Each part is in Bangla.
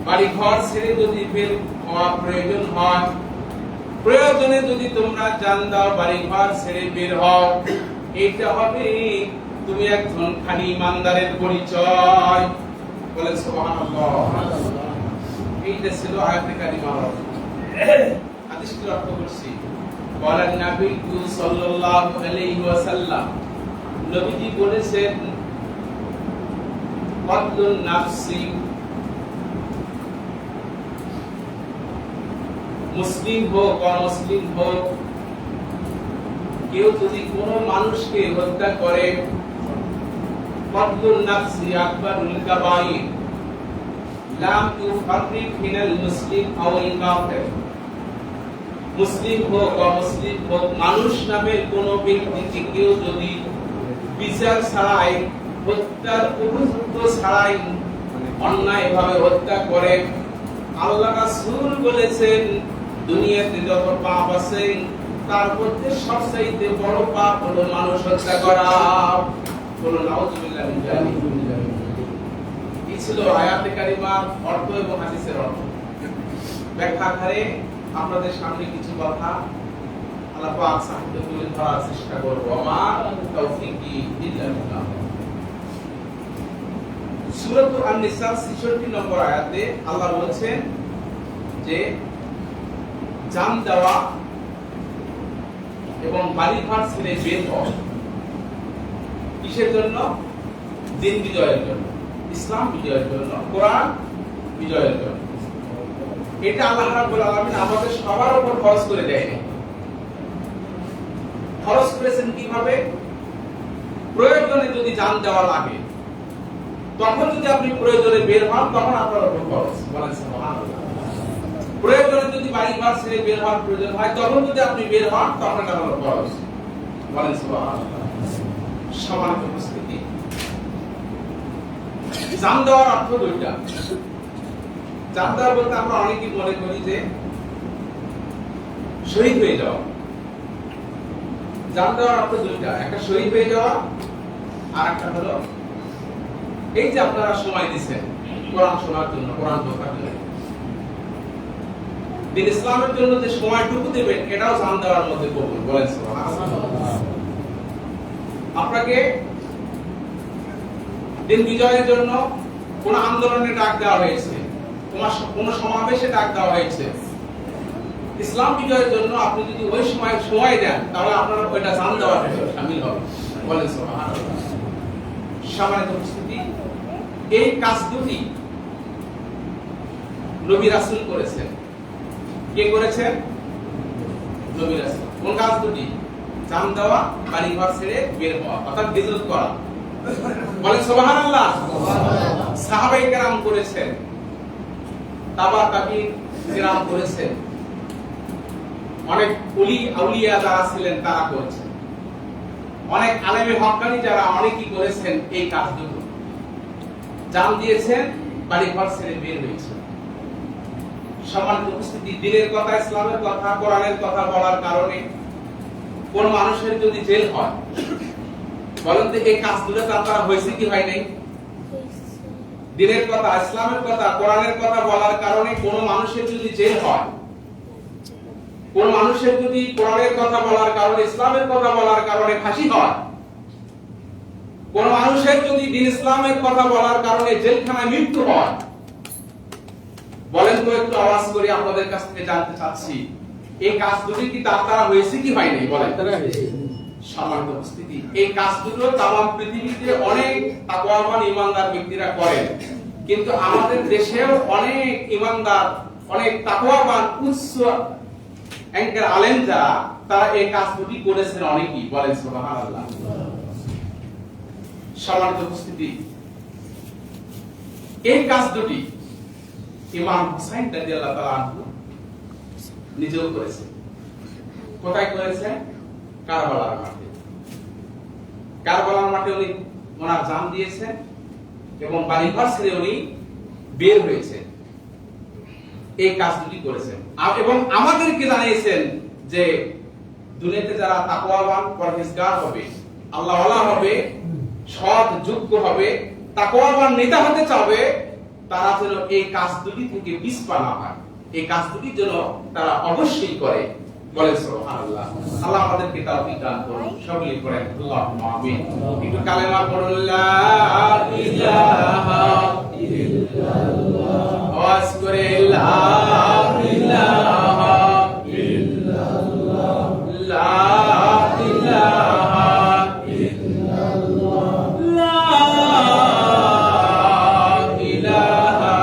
বাড়ি ঘর ছেড়ে যদি বের হওয়া প্রয়োজন হয়, প্রয়োজনে যদি তোমরা জান দাও, বাড়ি ঘর ছেড়ে বের হও, এটা হবে তুমি একজন খাঁটি ইমানদারের পরিচয়। বলেন সুবহানাল্লাহ। এইটা ছিল আয়াতে কারিমার অর্থ। হাদিসটির অর্থ করছি, বলেন নবী সাল্লাল্লাহু আলাইহি ওয়াসাল্লাম, নবীজি বলেছেন, কতলুন নাফসি, মুসলিম হোক অমুসলিম হোক, কেউ যদি কোন মানুষকে হত্যা করে, কতলুন নাফসি আকবারুল কাবাইর, লাম ইউফাররিক মিনাল মুসলিম আও ইল কাফির, মুসলিম হোক অমুসলিম হোক, মানুষ নামের কোন ব্যক্তিকে কেউ যদি বিচার ছাড়াই, হত্যার উপযুক্ত ছাড়াই অন্যায়ভাবে হত্যা করে, আল্লাহ রাসূল বলেছেন দুনিয়াতে যত পাপ আছে তার মধ্যে সবচেয়ে বড় পাপ হলো মানুষ হত্যা করা। বলুন নাউযুবিল্লাহ মিন যালিক। এই ছিল আয়াতে কারিমার অর্থ এবং হাদিসের অর্থ। ব্যাখ্যা আকারে আপনাদের সামনে কিছু কথা আল্লাহ পাক সাহিত্য তুলে ধরার চেষ্টা করব। আমার তৌফিকি ইল্লা বিল্লাহ। সূরা আন-নিসা 66 নম্বর আয়াতে আল্লাহ বলেছেন যে জান দেওয়া এবং বাড়িঘর ছেড়ে বের হওয়া কিসের জন্য? দিন বিজয়ের জন্য, ইসলাম বিজয়ের জন্য, কোরআন বিজয়ের জন্য। এটা আল্লাহ রাব্বুল আলামিন আমাদের সবার উপর ফরজ করে দেয়নি। ফরজ করেছেন কিভাবে? প্রয়োজনে যদি জান দেওয়া লাগে, তখন যদি আপনি প্রয়োজনে বের হন, তখন আপনার উপর ফরজ। বলেন সুবহানাল্লাহ। প্রয়োজনে যদি বাড়ি ঘর ছেড়ে বের হওয়ার প্রয়োজন হয়, তখন যদি আপনি বের হন, তখন আপনার উপর ফরজ। বলেন সুবহানাল্লাহ। সম্মানিত উপস্থিতি, জান দেওয়ার অর্থ দুইটা। জান দেওয়া বলতে আমরা অনেকেই মনে করি যে শহীদ হয়ে যাওয়া। জান দেওয়ার অর্থ দুইটা, একটা শহীদ হয়ে যাওয়া, আর একটা হলো এই যে আপনারা সময় দিচ্ছেন কোরআন শোনার জন্য, কোরআন বোঝার জন্য, দিন ইসলামের জন্য যে সময়টুকু দেবেন, এটাও জান দেওয়ার মধ্যে পড়বে। বলেন সুবহানাল্লাহ। আপনাকে দিন বিজয়ের জন্য কোন আন্দোলনে ডাক দেওয়া হয়েছে, কোন সমাবেশে ডাক দেওয়া হয়েছে, ইসলাম বিজয়ের জন্য আপনি যদি ওই সময় দেন, তাহলে আপনার ওইটা জান দেওয়ার ভিতরে শামিল হবে। বলেন সুবহানাল্লাহ। সম্মানিত উপস্থিতি, এই কাজ দুটি নবী রাসূল করেছেন। কে করেছেন? নবী রাসূল। কোন কাজ দুটি? জান দেওয়া, বাড়ি ঘর ছেড়ে বের হওয়া, অর্থাৎ হিজরত করা। বলেন সুবহানাল্লাহ। সাহাবায়ে কেরাম করেছেন, তাবা তাবিঈন কেরাম করেছেন, অনেক ওলি আউলিয়া যারা ছিলেন তারা করেছেন, অনেক আলেমে হক্কানি যারা অনেকেই করেছেন এই কাজ দুটো। জান দিয়েছেন, বাড়ি ঘর ছেড়ে বের হয়েছেন। সম্মানিত উপস্থিতি, দিনের কথা, ইসলামের কথা, কোরআনের কথা বলার কারণে কোন মানুষের যদি জেল হয়, বলেন তো এই কাজগুলো তার হয়েছে কি হয় নাই? দিনের কথা, ইসলামের কথা, কোরআনের কথা বলার কারণে কোন মানুষের যদি জেল হয়, কোন মানুষের যদি কোরআনের কথা বলার কারণে, ইসলামের কথা বলার কারণে ফাঁসি হয়, কোন মানুষের যদি দিন ইসলামের কথা বলার কারণে জেলখানায় মৃত্যু হয়, বলেন তো একটু আওয়াজ করে আপনাদের কাছ থেকে জানতে চাচ্ছি, এই কাজ দুটি কি তার দ্বারা হয়েছে কি হয় নাই? বলেন। সম্মানিত উপস্থিতি, এই কাজ দুটো তামাম পৃথিবীতে অনেক তাকওয়াবান ইমানদার ব্যক্তিরা করেন, কিন্তু আমাদের দেশেও অনেক ইমানদার, অনেক তাকওয়াবান উচ্চ অ্যাঙ্কের আলেম যারা, তারা এই কাজ দুটি করেছেন অনেকেই। বলেন সুবহানাল্লাহ। সম্মানিত উপস্থিতি, এই কাজ দুটি ইমাম হুসাইন রাদিয়াল্লাহু তাআলা আনহু নিজেও করেছেন। কোথায় করেছেন? কারবালার মাঠে। কারবালার মাঠে উনি ওনার জান দিয়েছেন এবং বাড়িঘর ছেড়ে উনি বের হয়েছেন। এই কাজ দুটি করেছেন এবং আমাদেরকে জানিয়েছেন যে দুনিয়াতে যারা তাকওয়াবান, পরহেজগার হবে, আল্লাহওয়ালা হবে, সৎ, যোগ্য হবে, তাকওয়াবান নেতা হতে চাবে, তারা যেন এই কাজ দুটি থেকে পিছপা না হয়, এই কাজ দুটি যেন তারা অবশ্যই করে। বলেন সুবহানাল্লাহ। আল্লাহ আমাদেরকে তৌফিক দান করুন, সকলেই করেন আল্লাহুম্মা আমিন। একটু কালেমা পড়ুন, লা ইলাহা ইল্লাল্লাহ, আওয়াজ করে লা ইলাহা ইল্লাল্লাহ, লা ইলাহা ইল্লাল্লাহ, লা ইলাহা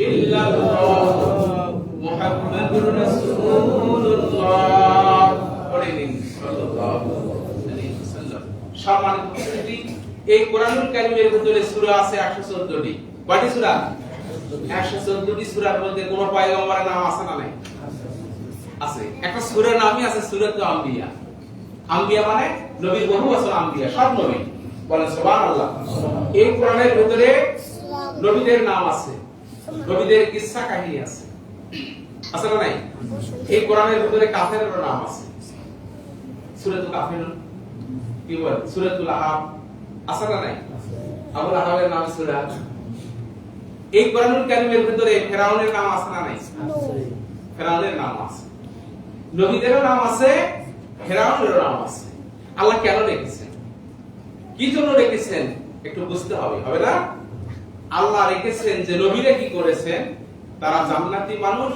ইল্লাল্লাহ, মুহাম্মাদুর রাসূলুল্লাহ। পড়েন সাল্লাল্লাহু আলাইহি ওয়াসাল্লাম। সম্মানিত উপস্থিতি, এই কোরআনুল কারীমের ভিতরে সূরা আছে 114টি। কয়টি সূরা? 114টি সূরার মধ্যে কোন পয়গম্বরের নাম আছে না নাই? আছে। একটা সূরার নামই আছে সূরাতুল আম্বিয়া। আম্বিয়া মানে নবীর বহু বছর আম্বিয়া, সব নবী। বলেন সুবহানাল্লাহ। এই কোরআনের ভিতরে নবীদের নাম আছে, নবীদের কিসসা কাহিনী আছে, আছে না নাই? এই কোরআনের ভিতরে কাফেরের নাম আছে, সূরাতুল কাফিরুন, কি বলে সূরাতুল আহাব, আছে না নাই? আবুল আহাবের নাম সূরা। এই কোরআনুল কারীমের ভিতরে ফেরাউনের নাম আছে না নাই? ফেরাউনের নাম আছে, নবীদেরও নাম আছে, ফেরাউনেরও নাম আছে। আল্লাহ কেন রেখেছেন, কি জন্য রেখেছেন একটু বুঝতে হবে, হবে না? আল্লাহ রেখেছেন যে নবীরা কি করেছেন, তারা জান্নাতি মানুষ,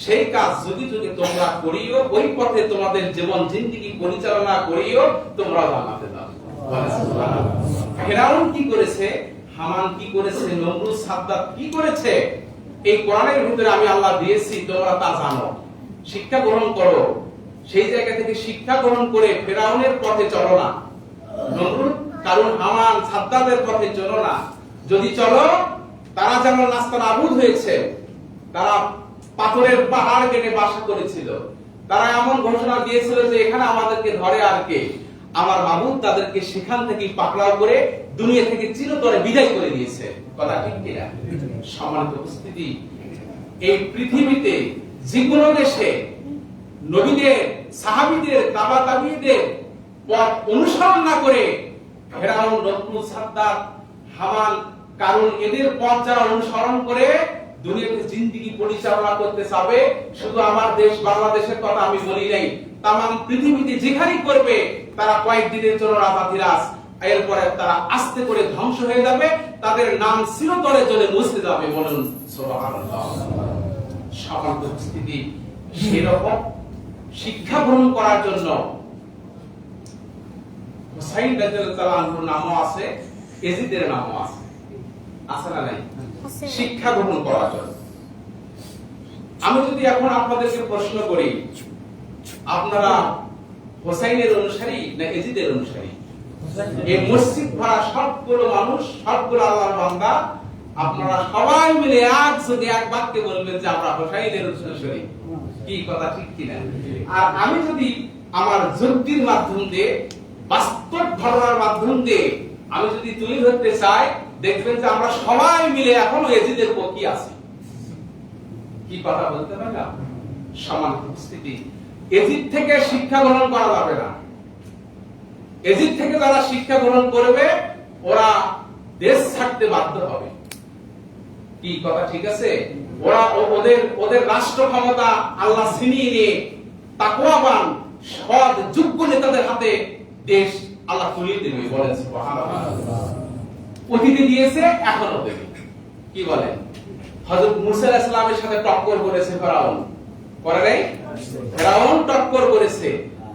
সেই কাজ যদি যদি তোমরা করিও, ওই পথে তোমাদের জীবন জিন্দেগি পরিচালনা করিও, তোমরা জান্নাতে যাবে। ফেরাউন কি করেছে, হামান কি করেছে, নমরুদ সাদ্দাত কি করেছে, এই কোরআনের ভিতরে আমি আল্লাহ দিয়েছি, তোমরা তা জানো, শিক্ষা গ্রহণ করো। সেই জায়গা থেকে শিক্ষা গ্রহণ করে ফেরাউনের পথে চলো না, নমরুদ কারণ হামান সাদ্দাতের পথে চলো না। যদি চলো, তারা যেমন নাস্তানাবুদ হয়েছে, তারা পাথরের পাহাড় কেটে বাসা করেছিল, তারা এমন ঘোষণা দিয়েছিল যে এখানে আমাদেরকে ধরে আর কে, আমার মাবুদ তাদেরকে সেখান থেকে পাকড়াও করে দুনিয়া থেকে চিরতরে বিদায় করে দিয়েছে। কথা ঠিক কিনা? সম্মানিত উপস্থিতি, এই পৃথিবীতে যে কোনো দেশে নবীদের, সাহাবীদের, তাবা তাবিঈদের পথ অনুসরণ না করে ফেরাউন, নমরুদ, সাদ্দাত, হামান, কারণ এদের পথ যারা অনুসরণ করে দুনিয়াতে জিন্দেগি পরিচালনা করতে চাবে, শুধু আমার দেশ বাংলাদেশের কথা আমি বলি নাই, তামাম পৃথিবীতে যেখানেই করবে তারা কয়েকদিনের জন্য রাজাধিরাজ, এরপরে তারা আস্তে করে ধ্বংস হয়ে যাবে, তাদের নাম চিরতরে জ্বলে মুছে যাবে। বলুন সুবহানাল্লাহ। সম্মানিত উপস্থিতি, সেরকম শিক্ষা গ্রহণ করার জন্য হুসাইন রাদিয়াল্লাহু আনহুর নামও আছে, এজিদের নামও আছে, আছে না নাই? শিক্ষা গ্রহণ করার জন্য। আমি যদি এখন আপনাদেরকে প্রশ্ন করি, আপনারা হুসাইনের অনুসারী না এজিদের অনুসারী? এই মসজিদ ভরা সবগুলো মানুষ, সবগুলো আল্লাহর বান্দা, আপনারা সবাই মিলে এক বাক্যে বলবেন যে আমরা হুসাইনের অনুসারী। কি কথা ঠিক কিনা? আর আমি যদি আমার যুক্তির মাধ্যম দিয়ে, বাস্তব ঘটনার মাধ্যম দিয়ে আমি যদি তুলে ধরতে চাই, দেখবেন যে আমরা সবাই মিলে এখনো এজিদের পক্ষে আছি। কি কথা বলতে পারলাম? সমান উপস্থিতি, এজিদ থেকে শিক্ষা গ্রহণ করা যাবে না। এজিদ থেকে যারা শিক্ষা গ্রহণ করবে, ওরা দেশ ছাড়তে বাধ্য হবে। কি কথা ঠিক আছে? ওরা ওদের রাষ্ট্র ক্ষমতা আল্লাহ ছিনিয়ে নিয়ে তাকওয়াবান, সৎ, যোগ্য নেতাদের হাতে দেশ আল্লাহ তুলে দেবে। বলেন সুবহানাল্লাহ। অতীতে দিয়েছে, এখনো দেবে। কি বলে? হযরত মুসা আলাইহিস সালামের সাথে টক্কর করেছে ফেরাউন, করে নাই? ফেরাউন টক্কর করেছে,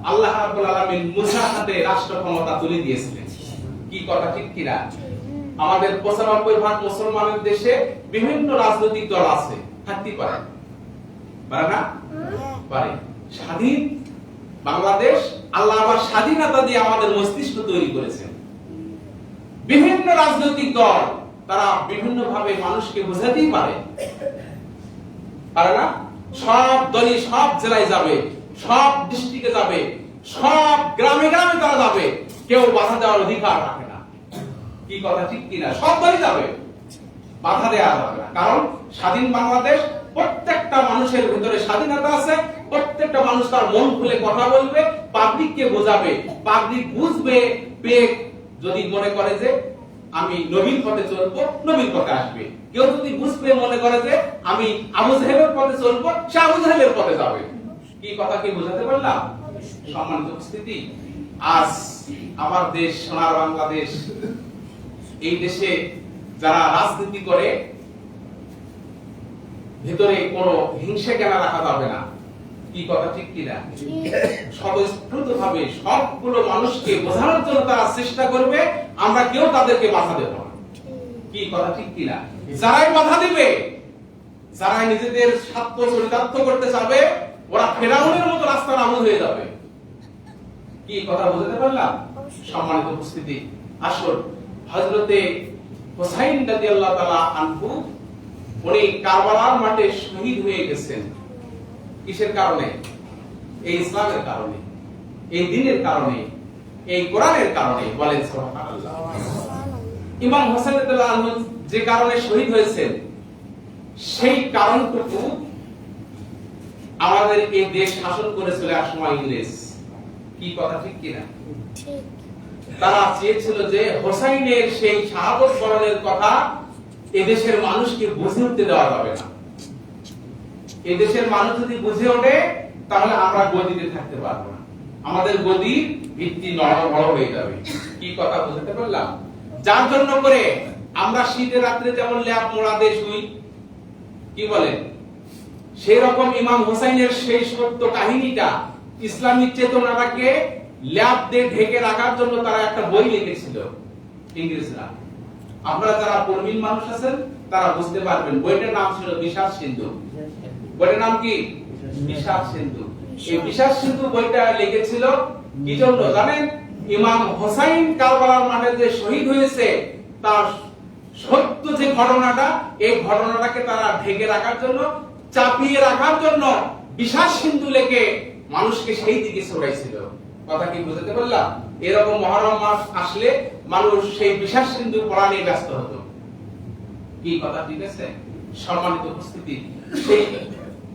আল্লাহ রাব্বুল আলামিন মুসার হাতে রাষ্ট্র ক্ষমতা তুলে দিয়েছিলেন। কি কথা ঠিক কিনা? আমাদের 95% মুসলমানের দেশে বিভিন্ন রাজনৈতিক দল আছে, থাকতে পারে, পারে না? পারে। স্বাধীন বাংলাদেশ, আল্লাহ আবার স্বাধীনতা দিয়ে আমাদের মস্তিষ্ক তৈরি করেছেন। বিভিন্ন রাজনৈতিক দল তারা বিভিন্ন ভাবে মানুষকে বোঝাতেই পারে, পারে না? সব দলই সব জেলায় যাবে, সব ডিস্ট্রিক্টে যাবে, সব গ্রামে গ্রামে তারা যাবে, কেউ বাধা দেওয়ার অধিকার রাখে না। কি কথা ঠিক কিনা? সব দলই যাবে, বাধা দেওয়া যাবে না। কারণ স্বাধীন বাংলাদেশ, প্রত্যেকটা মানুষের ভিতরে স্বাধীনতা আছে, প্রত্যেকটা মানুষ তার মন খুলে কথা বলবে, পাবলিককে বোঝাবে, পাবলিক বুঝবে, পেয়ে যদি মনে করে যে আমি নবীর পথে চলবো, নবীর পথে আসবে। কেউ যদি বুঝবে মনে করে যে আমি আবু জাহেলের পথে চলবো, সে আবু জাহেলের পথে যাবে। কি কথা কি বোঝাতে পারলাম? সম্মানিত উপস্থিতি, আজ আমার দেশ সোনার বাংলাদেশ, এই দেশে যারা রাজনীতি করে ভিতরে কোনো হিংসা কেন রাখা যাবে না। কি কথা ঠিক কিনা? স্বতঃস্ফূর্তভাবে সবগুলো মানুষকে বোঝানোর জন্য তারা চেষ্টা করবে, আমরা কেউ তাদেরকে বাধা দেব না। কি কথা ঠিক কিনা? যারাই বাধা দিবে, যারাই নিজেদের স্বার্থ চরিতার্থ করতে চাবে, ওরা ফেরাউনের মতো রাস্তা নাবুদ হয়ে যাবে। কি কথা বুঝতে পারলাম? সম্মানিত উপস্থিতি, আসল হযরতে হুসাইন রাদিয়াল্লাহু তাআলা আনহু উনি কারবালার মাঠে শহীদ হয়ে গেছেন। কিসের কারণে? এই ইসলামের কারণে, এই দ্বীনের কারণে, এই কোরআনের কারণে। বলেন সুবহানাল্লাহ। ইমাম হোসেন রাদিয়াল্লাহু আনহু যে কারণে শহীদ হয়েছেন, সেই কারণটুকু আমাদের এই দেশ শাসন করেছিল এক সময় ইংরেজ। কি কথা ঠিক কিনা? ঠিক। তারা চেয়েছিল যে হোসাইনের সেই শাহাদত বরণের কথা এদেশের মানুষকে বুঝে উঠতে দেওয়া যাবে না। এদেশের মানুষ যদি বুঝে ওঠে, তাহলে আমরা গদিতে থাকতে পারবো না, আমাদের গদির ভিত্তি নড়বড় হয়ে যাবে। কি কথা বুঝতে পারলাম? যার জন্য করে আমরা শীতের রাত্রে যেমন ল্যাপ মোড়া দিয়ে শুই, কি বলেন, সেই রকম ইমাম হোসাইনের সেই সত্য কাহিনীটা, ইসলামিক চেতনাটাকে ল্যাপ দিয়ে ঢেকে রাখার জন্য তারা একটা বই লিখেছিল ইংরেজরা। আপনারা যারা প্রবীণ মানুষ আছেন তারা বুঝতে পারবেন, বইটার নাম ছিল বিষাদ সিন্ধু। বইটার নাম কি? বিষাদ সিন্ধু। এই বিষাদ সিন্ধু বইটা লিখেছিল কি জন্য জানেন? ইমাম হোসাইন কারবালার মাঠে যে শহীদ হয়েছে, তার সত্য যে ঘটনাটা, এই ঘটনাটাকে তারা ঢেকে রাখার জন্য, চাপিয়ে রাখার জন্য বিষাদ সিন্ধু লিখে মানুষকে সেই দিকে ছড়াইছিল। কথা কি বুঝতে পারলাম? এরকম মহরম মাস আসলে মানুষ সেই বিষাদ সিন্ধু পড়া নিয়ে ব্যস্ত হতো। কি কথা ঠিক আছে? সম্মানিত উপস্থিতি, সেই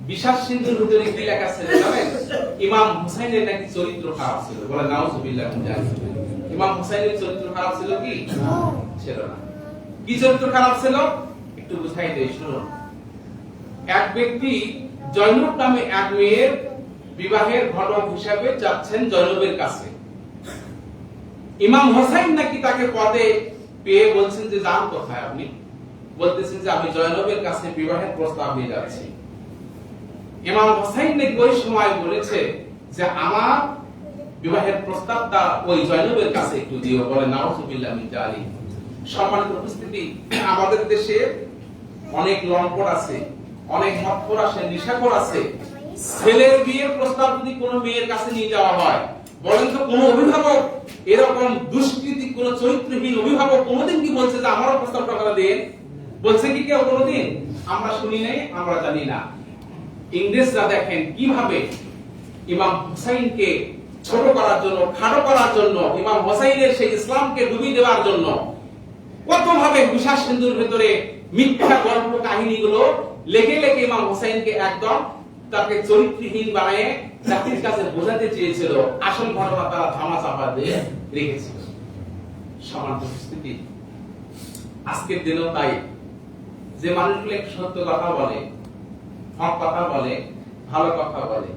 বিষাদ সিন্ধুর ভিতরে কি লেখা ছিল জানেন? ইমাম হুসাইনের নাকি চরিত্র খারাপ ছিল। বলে নাউজুবিল্লাহ। ইমাম হুসাইনের চরিত্র খারাপ ছিল কি? ছিল না। কি চরিত্র খারাপ ছিল? একটু বুঝাই দেই, শুনুন। এক ব্যক্তি জয়নব নামে এক মেয়ের বিবাহের ঘটক হিসাবে যাচ্ছেন জয়নবের কাছে। ইমাম হোসাইন নাকি তাকে পদে পেয়ে বলছেন যে যান কোথায় আপনি? বলতেছেন যে আমি জয়নবের কাছে বিবাহের প্রস্তাব নিয়ে যাচ্ছি। ইমাম হোসাইন নাকি ওই সময় বলেছে যে আমার বিবাহের প্রস্তাবটা ওই জয়নবের কাছে একটু দিও। বলে নাউজুবিল্লাহ মিন যালিক। সম্মানিত উপস্থিতি, আমাদের দেশে অনেক লম্পট আছে, অনেক মদখোর আছে, নেশাখোর আছে। ছেলের বিয়ের প্রস্তাব যদি কোনো মেয়ের কাছে নিয়ে যাওয়া হয়, বলেন তো কোন অভিভাবক, এরকম দুষ্কৃতী কোন চরিত্রহীন অভিভাবক কোনদিন কি বলছে যে আমারও প্রস্তাবটা করে দেন? বলছে কি কেউ কোনদিন? আমরা শুনি নাই, আমরা জানি না। ইংরেজরা দেখেন কিভাবে ইমাম হুসাইনকে ছোট করার জন্য, খাটো করার জন্য, ইমাম হুসাইনের সেই ইসলামকে ডুবিয়ে দেওয়ার জন্য কতভাবে বিষাদ সিন্ধুর ভিতরে মিথ্যা গল্প কাহিনীগুলো লেখে লেখে ইমাম হুসাইনকে একদম তাকে চরিত্রহীন বানিয়ে জাতির কাছে বোঝাতে চেয়েছিল। আসল ঘটনা তারা ধামা চাপা দিয়ে রেখেছিল। সমান পরিস্থিতি আজকের দিনেও তাই। যে মানুষগুলো সত্য কথা বলে, হক কথা বলে, ভালো কথা বলে,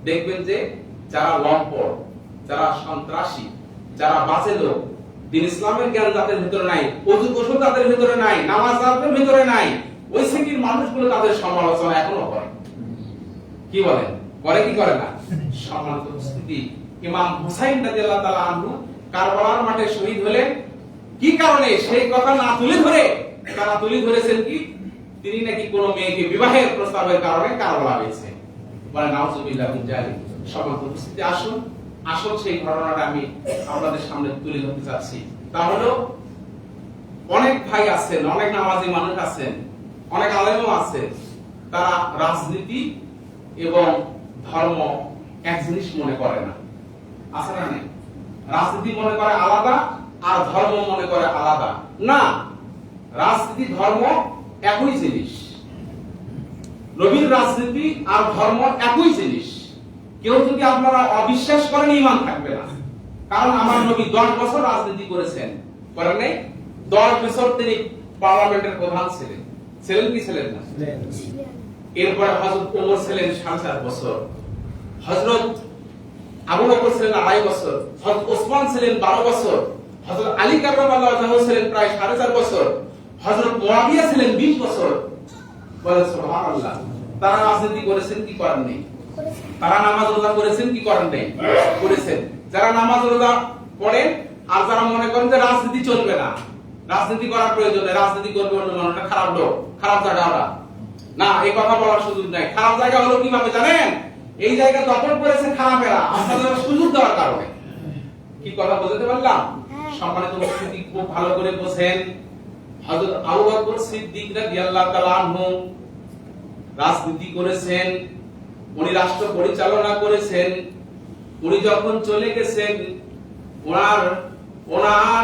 দেখবেন যে যারা লম্পট, যারা সন্ত্রাসী, যারা বাজে লোক, দিন ইসলামের জ্ঞান যাদের ভিতরে নাই, ওযু গোসল তাদের ভিতরে নাই, নামাজ তাদের ভিতরে নাই, ওই শ্রেণীর মানুষগুলো তাদের সমালোচনা এখনো করে। কি বলেন? করে কি করে না? সম্মানিত উপস্থিতি, ইমাম হুসাইন রাদিয়াল্লাহু তাআলা আনহু কারবালার মাঠে শহীদ হলেন। কি কারণে? সেই কথা না তুলে ধরে তারা তুলে ধরেছেন কি তিনি নাকি কোন মেয়েকে বিবাহের প্রস্তাবের কারণে কারবালা গেছে। বলে নাউজুবিল্লাহ মিন যালিক। সম্মানিত উপস্থিতি, আসুন আসল সেই ঘটনাটা আমি আপনাদের সামনে তুলে ধরতে চাচ্ছি। তা হলো, অনেক ভাই আছেন, অনেক নামাজি মানুষ আছেন, অনেক আলেমও আছে, তারা রাজনীতি এবং ধর্ম এক জিনিস মনে করে না। আছে না? রাজনীতি মনে করে আলাদা, আর ধর্ম মনে করে আলাদা। না, রাজনীতি ধর্ম একই জিনিস। নবীর রাজনীতি আর ধর্ম একই জিনিস। কেউ যদি আপনারা অবিশ্বাস করেন, ঈমান থাকবে না। কারণ আমার নবী 10 বছর রাজনীতি করেছেন, করেন নাই? 10 বছর তিনি পার্লামেন্টের প্রধান ছিলেন। ছিলেন কি ছিলেন না? এরপর হযরত ওমর ছিলেন 7.5 বছর, হযরত আবু বকর ছিলেন 2.5 বছর, হযরত ওসমান ছিলেন 12 বছর, হযরত আলী কাররামাল্লাহু তাআলা ছিলেন প্রায় 4.5 বছর, হযরত মুয়াবিয়া ছিলেন 20 বছর। বলে সুবহানাল্লাহ। তারা রাজনীতি করেছেন কি করেন নাই? তারা নামাজ রোজা করেছেন কি করেন নাই? করেছেন। যারা নামাজ রোজা পড়েন আর যারা মনে করেন যে রাজনীতি চলবে না, রাজনীতি করার প্রয়োজন নেই, রাজনীতি করবে অন্য মানুষটা খারাপ লোক, খারাপ জায়গা ওরা, না, এই কথা বলার সুযোগ নাই। খারাপ জায়গা হলো কিভাবে জানেন? এই জায়গা দখল করেছে খারাপেরা আপনাদের সুযোগ দেওয়ার কারণে। কি কথা বলতে পারলাম? সম্মানিত উপস্থিতি খুব ভালো করে বোঝেন। হযরত আবু বকর সিদ্দিক রাদিয়াল্লাহু তাআলা আনহু রাজনীতি করেছেন, উনি রাষ্ট্র পরিচালনা করেছেন। উনি যখন চলে গেছেন, ওনার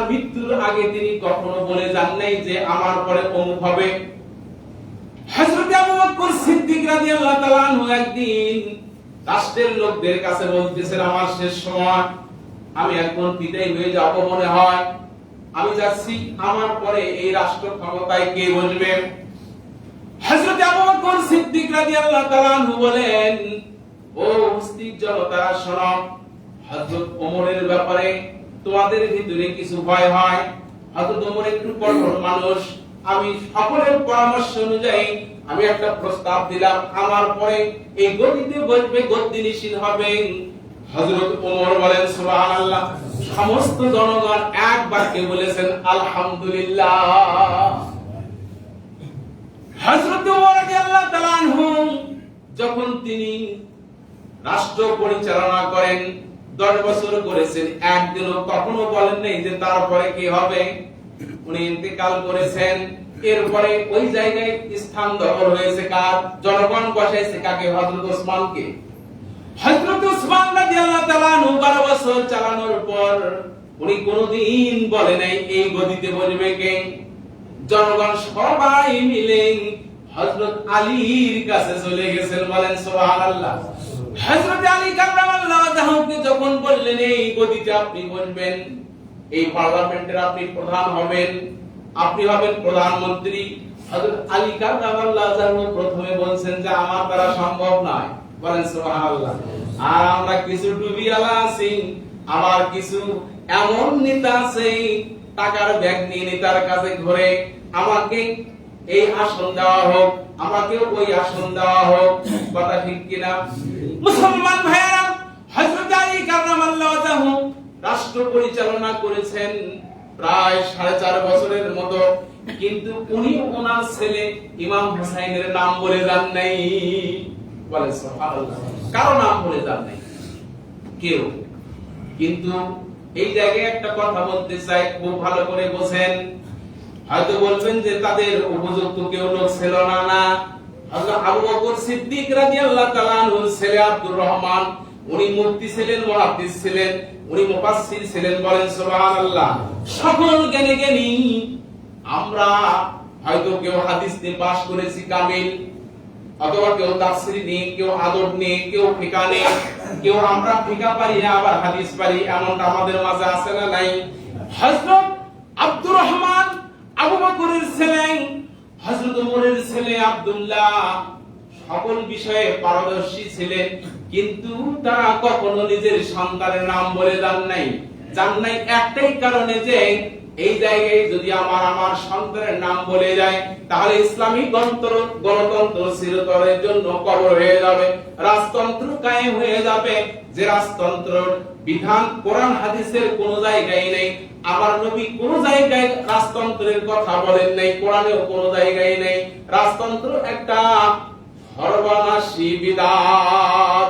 মৃত্যুর আগে তিনি কখনো বলে যান নাই যে আমার পরে অমুক হবে। হযরত আবু বকর সিদ্দিক রাদিয়াল্লাহু তাআলা আনহু একদিন রাষ্ট্রের লোকদের কাছে বলতেছেন, আমার শেষ সময়, আমি এখন বিদায় হয়ে যাব মনে হয়, আমি যাচ্ছি, আমার পরে এই রাষ্ট্র ক্ষমতায় কে বসবে? হযরত আবু বকর সিদ্দিক রাদিয়াল্লাহু তাআলা আনহু বলেন, ও উপস্থিত জনতারা শোনো, হযরত ওমরের ব্যাপারে তোমাদের ভিতরে কিছু ভয় হয়। হযরত ওমর একটু কঠোর মানুষ। আমি সকলের পরামর্শ অনুযায়ী আমি একটা প্রস্তাব দিলাম, আমার পরে এই গদিতে বসবে, গদ্দিনীশীল হবে হযরত ওমর। বলেন সুবহানাল্লাহ। সমস্ত জনগণ এক বাক্যে বলেছেন আলহামদুলিল্লাহ। হযরত ওমর রাদিয়াল্লাহু তাআলা আনহু যখন তিনি রাষ্ট্র পরিচালনা করেন, 10 বছর করেছেন, একদিনও কখনো বলেন নাই যে তারপরে কি হবে। উনি ইন্তেকাল করেছেন, এরপরে ওই জায়গায় স্থান দখল হয়েছে কার? জনগণ বসাইছে কাকে? হযরত ওসমানকে। হযরত ওসমান রাদিয়াল্লাহু তাআলা আনহু 12 বছর চালানোর পর উনি কোনদিন বলে নাই এই গদিতে বসবে কে। জনগণ সবাই মিলে হযরত আলীর কাছে চলে গেছেন। বলেন সুবহানাল্লাহ। হযরত আলী কাররামাল্লাহু ওয়াজহাকে যখন বললেন এই গদিতে আপনি বসবেন, এই পার্লামেন্টের আপনি প্রধান হবেন, আপনি হবেন প্রধানমন্ত্রী, হযরত আলী কাররামাল্লাহু ওয়াজহু প্রথমে বলছেন যে আমার দ্বারা সম্ভব নয়। বলেন সুবহানাল্লাহ। আর আমরা কিছু ডুবিয়ালা আছি, আবার কিছু এমন নেতা আছে টাকার ব্যাগ নিয়ে নেতার কাছে ঘুরে, আমাকে এই আসন দেওয়া হোক, আমাকে ওই আসন দেওয়া হোক। কথা ঠিক কিনা? মুসলমান ভাইয়েরা, হযরত আলী কাররামাল্লাহু ওয়াজহু রাষ্ট্র পরিচালনা করেছেন প্রায় 4.5 বছরের মতো, কিন্তু উনি ওনার ছেলে ইমাম হুসাইনের নাম বলে যান নাই। বলেন সুবহানাল্লাহ। কারো নাম বলে যান নাই কেউ। কিন্তু এই জায়গায় একটা কথা বলতে চাই, খুব ভালো করে বোঝেন। হয়তো বলবেন যে তাদের উপযুক্ত কেউ লোক ছিল না। না, হযরত আবু বকর সিদ্দিক রাদিয়াল্লাহু তাআলা আনহুর ছেলে আব্দুর রহমান, উনি মুফতি ছিলেন, মুহাদ্দিস ছিলেন, উনি মুফাসসির ছিলেন। বলেন সুবহানাল্লাহ। সকল জ্ঞানী জ্ঞানী আমরা হয়তো কেউ হাদিস নিয়ে পাশ করেছি কামিল, অথবা কেউ তাফসীর নিয়ে, কেউ আদব নিয়ে, কেউ ফিকহ নিয়ে, কেউ আমরা ফিকহ পারি না আবার হাদিস পারি, এমনটা আমাদের মাঝে আছে না নাই? হযরত আব্দুর রহমান আবু বকরের ছেলে, হযরত ওমরের ছেলে আব্দুল্লাহ সকল বিষয়ে পারদর্শী ছিলেন, কিন্তু তারা কখনো নিজের সন্তানের নাম বলে যান নাই। জান নাই একটাই কারণে যে এই জায়গায় যদি আমার সন্তানের নাম বলে যায় তাহলে ইসলামী গণতন্ত্র চিরতরের জন্য কবর হয়ে যাবে, রাজতন্ত্র কায়েম হয়ে যাবে, যে রাজতন্ত্রের বিধান কোরআন হাদিসের কোন জায়গায় নেই। আমার নবী কোন জায়গায় রাজতন্ত্রের কথা বলেন নাই, কোরআনেও কোন জায়গায় নেই। রাজতন্ত্র একটা সর্বনাশী বিধান,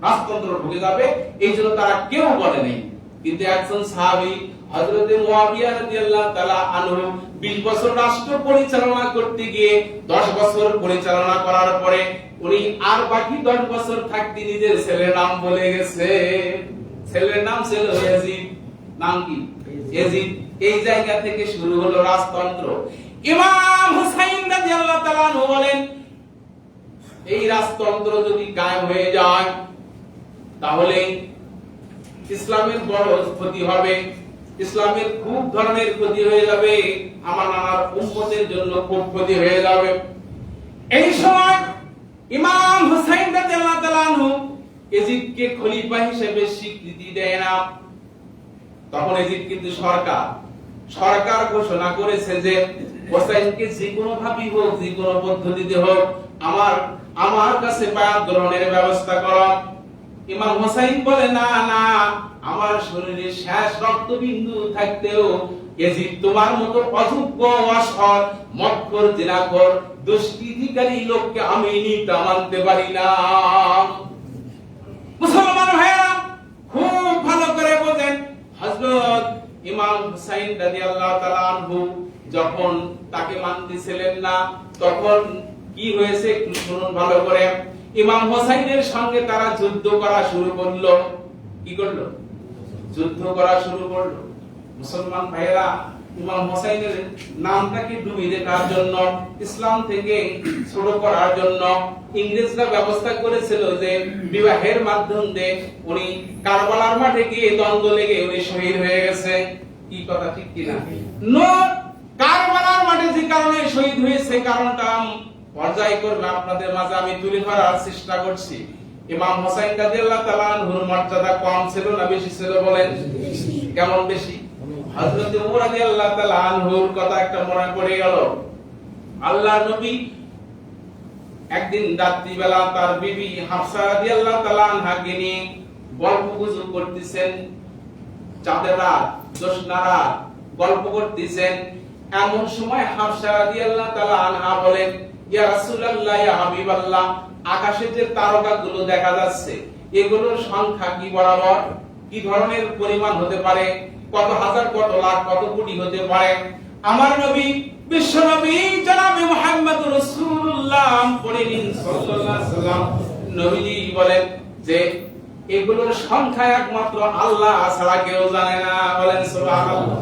রাজতন্ত্র ঢুকে যাবে, এই জন্য তারা কেউ বলে নাই। কিন্তু একজন সাহাবী হযরত মুয়াবিয়া রাদিয়াল্লাহু তাআলা আনহু 20 বছর রাষ্ট্র পরিচালনা করতে গিয়ে 10 বছর পরিচালনা করার পরে উনি আর বাকি 10 বছর থাকতে নিজের ছেলের নাম বলে গেছে। ছেলের নাম ছিল ইয়াজিদ। নাম কি? ইয়াজিদ। এই জায়গা থেকে শুরু হলো রাজতন্ত্র। ইমাম হুসাইন রাদিয়াল্লাহু তাআলা আনহু বলেন, এই রাজতন্ত্র যদি কায়েম হয়ে যায় তাহলে ইসলামের বড় ক্ষতি হবে। ইসলামের খুব ধরনের ক্ষতি হয়ে যাবে, আমার নানার উম্মতের জন্য খুব ক্ষতি হয়ে যাবে। এই সময় ইমাম হুসাইন রাদিয়াল্লাহু তাআলা আনহু ইজিপ্টকে খলিফা হিসেবে স্বীকৃতি দেয় না। তখন ইজিপ্ট কিন্তু সরকার ঘোষণা করেছে যে হুসাইনকে যে কোনো ভাবেই হোক, যে কোনো পদ্ধতিতে হোক আমার কাছে বায়াত গ্রহণের ব্যবস্থা করো। ইমাম হুসাইন বলে, না না, আমার শরীরে শেষ রক্তবিন্দু থাকতেও ইজিপ্ট তোমার মতো অযোগ্য, অসৎ, মক্কর, জিনাখোর, দুষ্কৃতিকারী লোককে আমি নিতে মানতে পারি না। মুসলমান ভাইরা খুব ভালো করে বোঝেন, হযরত ইমাম হুসাইন রাদিয়াল্লাহু তাআলা আনহু যখন তাকে মানতেছিলেন না, তখন কি হয়েছে একটু শুনুন ভালো করে। ইমাম হুসাইনের সঙ্গে তারা যুদ্ধ করা শুরু করলো। কি করলো? যুদ্ধ করা শুরু করলো। মুসলমান ভাইরা, ইমাম হুসাইনের নামটাকে ডুবিয়ে দেওয়ার জন্য, ইসলাম থেকে ছোট করার জন্য ইংরেজরা ব্যবস্থা করেছিল যে বিবাহের মাধ্যমে উনি কারবালার মাঠে গিয়ে দ্বন্দ্ব লেগে উনি শহীদ হয়ে গেছে। কি কথা ঠিক কিনা? নো, কারবালার মাঠে যে কারণে শহীদ হয়েছে কারণটা পর্যায়ক্রমে আপনাদের মাঝে আমি তুলে ধরার চেষ্টা করছি। ইমাম হুসাইন রাদিয়াল্লাহু তাআলা আনহুর মর্যাদা কম ছিল না বেশি ছিল বলেন? কেমন বেশি? হযরত ওমর রাদিয়াল্লাহু তাআলা আনহুর কথা একটা মনে পড়ে গেল। আল্লাহর নবী একদিন রাত্রিবেলা তার বিবি হাফসা রাদিয়াল্লাহু তাআলা আনহাকে নিয়ে গল্পগুজব করতেছেন। চাঁদের রাত, জ্যোৎস্না রাত গল্প করতেছেন। এমন সময় হাফসা রাদিয়াল্লাহু তাআলা আনহা বলেন, ইয়া রাসূলুল্লাহ, ইয়া হাবিবাল্লাহ, আকাশে যে তারকাগুলো দেখা যাচ্ছে এগুলোর সংখ্যা কি বরাবর? কি ধরনের পরিমাণ হতে পারে? কত হাজার, কত লাখ, কত কোটি হতে পারে? আমার নবী, বিশ্ব নবী জনাবে মুহাম্মদুর রাসূলুল্লাহ সাল্লাল্লাহু আলাইহি ওয়াসাল্লাম নবীজি বলেন যে এগুলোর সংখ্যা একমাত্র আল্লাহ ছাড়া কেউ জানে না। বলেন সুবহানাল্লাহ।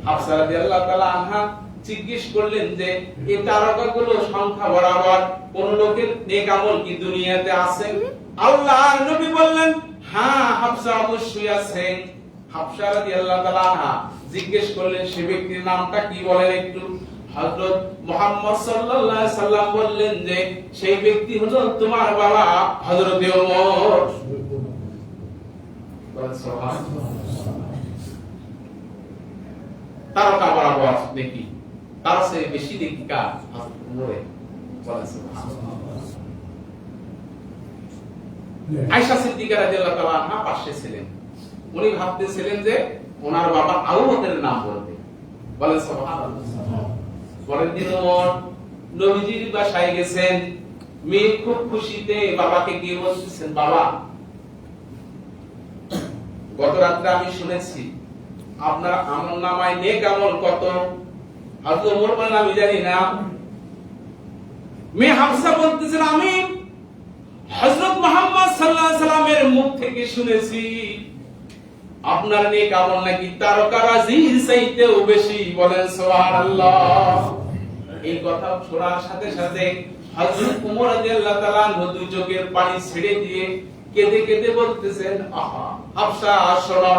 হাফসা রাদিয়াল্লাহু তাআলা আনহা জিজ্ঞেস করলেন যে এই তারকাগুলো সংখ্যা বরাবর কোন লোকের নেক আমল কি দুনিয়াতে আছে? আল্লাহর নবী বললেন, হ্যাঁ হাফসা, অবশ্যই আছে। হাফসা রাদিয়াল্লাহু তাআলা আনহা জিজ্ঞেস করলেন, সে ব্যক্তির নামটা কি বলেন একটু? হযরত মুহাম্মদ সাল্লাল্লাহু আলাইহি সাল্লাম বললেন যে সেই ব্যক্তি হলো তোমার বাবা হযরত ওমর। তারকা বরাবর দেখি, তার চেয়ে বেশি দেখি কার? ওমরের। আয়েশা সিদ্দিকা রাদিয়াল্লাহু তাআলা আনহা পাশে ছিলেন। উনি ভাবতেছিলেন যে ওনার বাবা আবু বকরের নাম বলতে। বলেন সুবহানাল্লাহ। পরের দিন ওমর নবীজির বাসায় গেছেন। মেয়ে খুব খুশিতে বাবাকে গিয়ে বলতেছেন, বাবা, গত রাতে আমি শুনেছি আপনার আমলনামায় নেক আমল কত। হযরত ওমর বলেন, আমি জানি না। মেয়ে হাফসা বলতেছেন, আমি হযরত মুহাম্মদ সাল্লাল্লাহু আলাইহি সাল্লামের মুখ থেকে শুনেছি আপনার নেক আমল নাকি তারকারাজির চাইতেও বেশি। বলেন সুবহানাল্লাহ। এই কথা শোনার সাথে সাথে হযরত ওমর রাদিয়াল্লাহু তাআলা আনহু দুই চোখের পানি ছেড়ে দিয়ে কেঁদে কেঁদে বলতেছেন, আহা হাফসা, শোনো,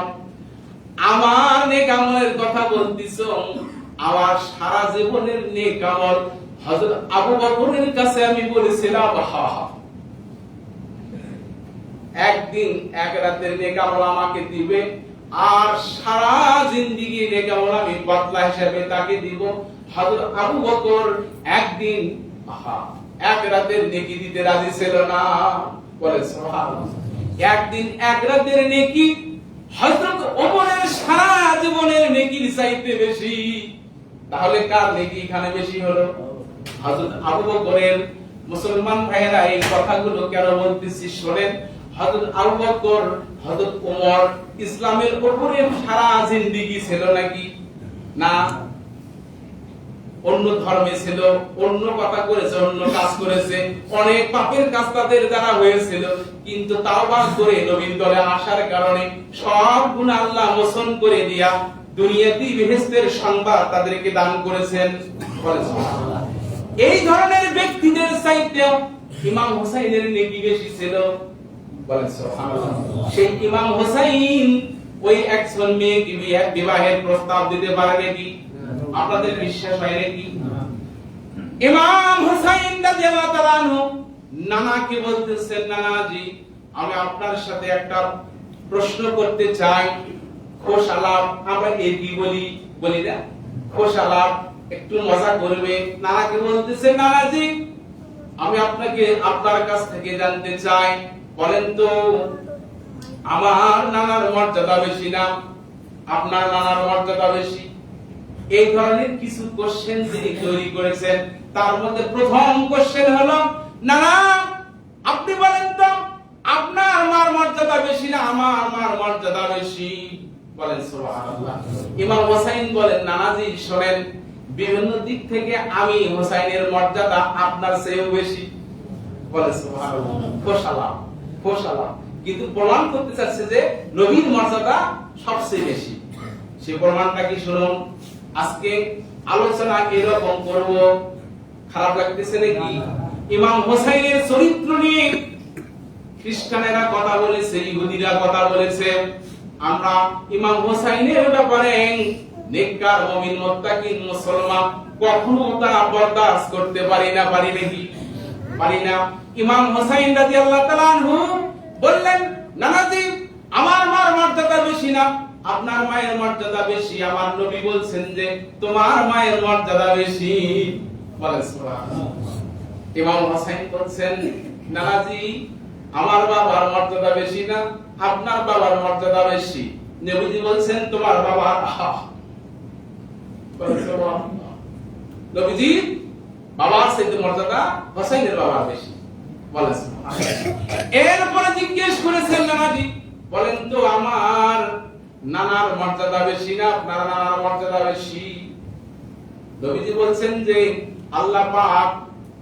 আমার নেক আমলের কথা বলতিছো, আমার সারা জীবনের নেক আমল হযরত আবু বকরের কাছে আমি বলেছিলাম, আহা একদিন এক রাতের নেক আমল আমাকে দিবে, আর সারা জিন্দেগি নেক আমল আমি বদলা হিসেবে তাকে দিব। হযরত আবু বকর একদিন এক রাতের নেকি দিতে রাজি ছিল না। বলে সুবহানাল্লাহ। একদিন এক রাতের নেকি হযরত ওমরের সারা জীবনের নেকির চাইতে বেশি। তাহলে কার নেকি এখানে বেশি হলো? হযরত আবু বকরের। মুসলমান ভাইরা, এই কথাগুলো কেন বলতেছি শোনেন। হযরত আবু বকর, হযরত ওমর ইসলামের উপরে সারা জিন্দেগি ছিল নাকি? না, অন্য ধর্মে ছিল, অন্য কথা করেছে, অন্য কাজ করেছে, অনেক পাপের কাজ তাদের দ্বারা হয়েছিল, কিন্তু তাওবা করে নবীর দলে আসার কারণে সব গুনাহ আল্লাহ মোচন করে দিয়া দুনিয়াতে বেহেশতের সংবাদ তাদেরকে দান করেছেন। এই ধরনের ব্যক্তিদের চাইতেও ইমাম হুসাইনের নেকি বেশি ছিল। বলেন সুবহানাল্লাহ। সেই ইমাম হুসাইন ওই একজন মেয়েকে বিবাহের প্রস্তাব দিতে পারে নাকি? আপনাদের বিশ্বাস হয় নাকি? ইমাম হুসাইন রাদিয়াল্লাহু তাআলা আনহু নানাকে বলতেছেন, নানাজি আমি আপনার সাথে একটা প্রশ্ন করতে চাই। খোশ আলাপ, আমরা একি বলি না, খোশ আলাপ, একটু মজা করবে। নানাকে বলতেছেন, নানাজি আমি আপনার কাছ থেকে জানতে চাই, বলেন তো আমার নানার মর্যাদা বেশি না আপনার নানার মর্যাদা বেশি? এই ধরনের কিছু কোশ্চেন তিনি তৈরি করেছেন। তার মধ্যে প্রথম কোশ্চেন হলো, নানা আপনি বলেন তো আপনার মার মর্যাদা বেশি না আমার মার মর্যাদা বেশি? বলেন সুবহানাল্লাহ। ইমাম হোসাইন বলেন, নানাজি শুনেন, বিভিন্ন দিক থেকে আমি হোসাইনের মর্যাদা আপনার চেয়েও বেশি। বলেন সুবহানাল্লাহ। খোশালা কিন্তু প্রমাণ করতে চাচ্ছে যে নবীর মর্যাদা সবচেয়ে বেশি। সে প্রমাণটা কি শুনুন। আজকে আলোচনা এরকম করব, খারাপ লাগতেছে নাকি? ইমাম হোসাইনের চরিত্র নিয়ে খ্রিস্টানেরা কথা বলেছে, ইহুদিরা কথা বলেছে। আমরা ইমাম হোসাইনের ব্যাপারে নেককার মুমিন মুত্তাকিন মুসলমান কখনো তা বরদাস্ত করতে পারি নাকি? পারি না। ইমাম হোসাইন রাদিয়াল্লাহু তাআলা আনহু বললেন, নানাজি আমার মার মর্যাদা বেশি না আপনার মায়ের মর্যাদা বেশি। আমার নবী বলছেন যে তোমার মায়ের মর্যাদা বেশি। বলেন সুবহানাল্লাহ। ইমাম হোসাইন বলছেন, নানাজি আমার বাবার মর্যাদা বেশি না আপনার বাবার মর্যাদা বেশি। নবীজি বলছেন তোমার বাবার। নবীজি বাবার সাথে মর্যাদা হোসাইনের বাবার বেশি। বলেন এরপরে জিজ্ঞেস করেছেন, নানাজি বলেন তো আমার নানার মর্যাদা বেশি না আপনার নানার মর্যাদা বেশি? নবীজি বলছেন যে আল্লাহ পাক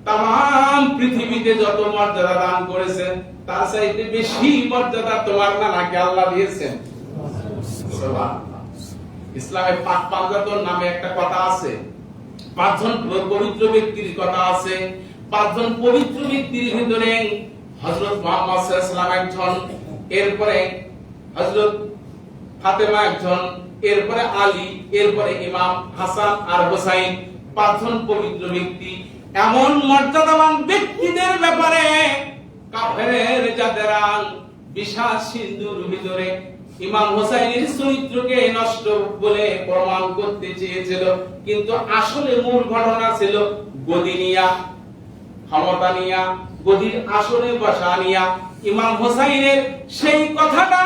তাম পৃথিবীতে যত মর্যাদা দান করেছেন তার চাইতে বেশি মর্যাদা তোমার নানাকে আল্লাহ দিয়েছেন। সুবহানাল্লাহ। ইসলামে পাক পাঞ্জাতন নামে একটা কথা আছে। পাঁচজন পবিত্র ব্যক্তির কথা আছে। পাঁচজন পবিত্র ব্যক্তির ভিতরে হযরত মুহাম্মদ সাল্লাল্লাহু আলাইহি ওয়াসাল্লাম একজন, এরপরে হযরত ফাতেমা একজন, এরপরে আলী, এরপরে ইমাম হাসান আর হোসাইন। পাঁচজন পবিত্র ব্যক্তি। এমন মর্যাদাবান ব্যক্তিদের ব্যাপারে কাফেরের জাতেরা বিশাল সিন্ধুর ভিতরে ইমাম হোসাইনের চরিত্রকে নষ্ট বলে প্রমাণ করতে চেয়েছিল, কিন্তু আসলে মূল ঘটনা ছিল গদি নিয়া, ক্ষমতা নিয়া, গদির আসনে বসা নিয়া। ইমাম হোসাইনের সেই কথাটা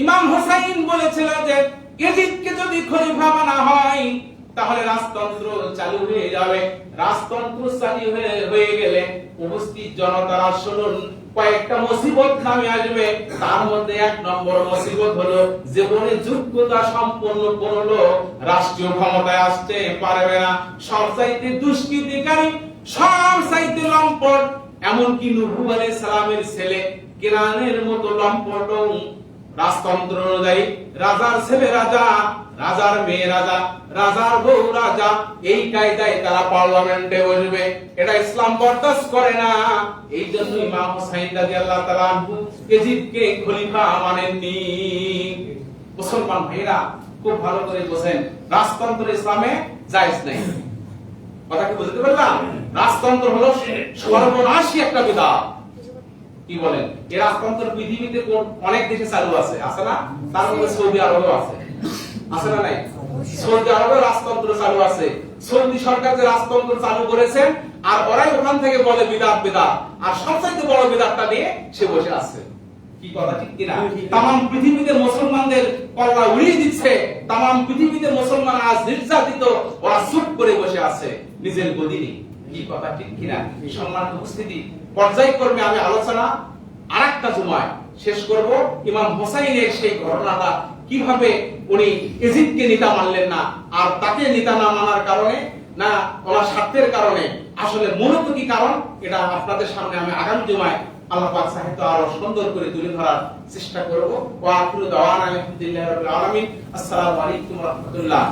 ইমাম হোসাইন বলেছিল যে ইয়াজিদকে যদি খলিফা বানা হয় তাহলে রাজতন্ত্র চালু হয়ে যাবে। রাজতন্ত্র চালু হয়ে গেলে উপস্থিত জনতারা শুনুন, কয়েকটা মুসিবত নামে আসবে। তার মধ্যে এক নম্বর মুসিবত হলো জীবনে যোগ্যতা সম্পন্ন কোন লোক রাষ্ট্রীয় ক্ষমতায় আসতে পারবে না। সবচাইতে দুষ্কৃতিকারী, সবচাইতে লম্পট, এমনকি নূহ আলাইহিস সালামের ছেলে কেনানের মতো লম্পট। রাজতন্ত্র অনুযায়ী রাজার ছেলে রাজা, রাজার মেয়ে রাজা, রাজার বউ রাজা, এই কায়দায় তারা পার্লামেন্টে বসবে। এটা ইসলাম বরদাস্ত করে না। এই জন্য ইমাম হোসাইন রাদিয়াল্লাহু তাআলা আনহু ইয়াজিদকে খলিফা মানেননি। মুসলমান ভাইরা খুব ভালো করে বোঝেন, রাজতন্ত্র ইসলামে জায়েজ নাই। কথা কি বুঝতে পারলাম? রাজতন্ত্র হলো সর্বনাশী একটা বিদআত। কি বলেন? এই রাজতন্ত্র পৃথিবীতে অনেক দেশে চালু আছে, আছে না? তার মধ্যে সৌদি আরবেও আছে, আছে না নাই? সৌদি আরবে রাজতন্ত্র চালু আছে। সৌদি সরকার যে রাজতন্ত্র চালু করেছেন, আর ওরাই ওখান থেকে বলে বিদআত বিদআত, আর সবচেয়ে বড় বিদআতটা নিয়ে সে বসে আছে। কি কথা ঠিক কিনা? তামাম পৃথিবীতে মুসলমানদের কল্লা উড়িয়ে দিচ্ছে। তামাম পৃথিবীতে মুসলমান আজ নির্যাতিত, ওরা চুপ করে বসে আছে নিজের গদি নিয়ে। কি কথা ঠিক কিনা? সম্মানিত উপস্থিতি, পর্যায়ক্রমে আমি আলোচনা আরেকটা জুমায় শেষ করব। ইমাম হোসাইনের সেই ঘটনাটা, কিভাবে উনি ইয়াজিদকে নেতা মানলেন না, আর তাকে নেতা না মানার কারণে না ওনার স্বার্থের কারণে আসলে মূলত কি কারণ, এটা আপনাদের সামনে আমি আগামী জুমায় আল্লাহ পাক সাহিত্য আরো সুন্দর করে তুলে ধরার চেষ্টা করব। ওয়া আখিরু দাওয়ানা আলহামদুলিল্লাহি রাব্বিল আলামিন। আসসালামু আলাইকুম ওয়া রাহমাতুল্লাহ।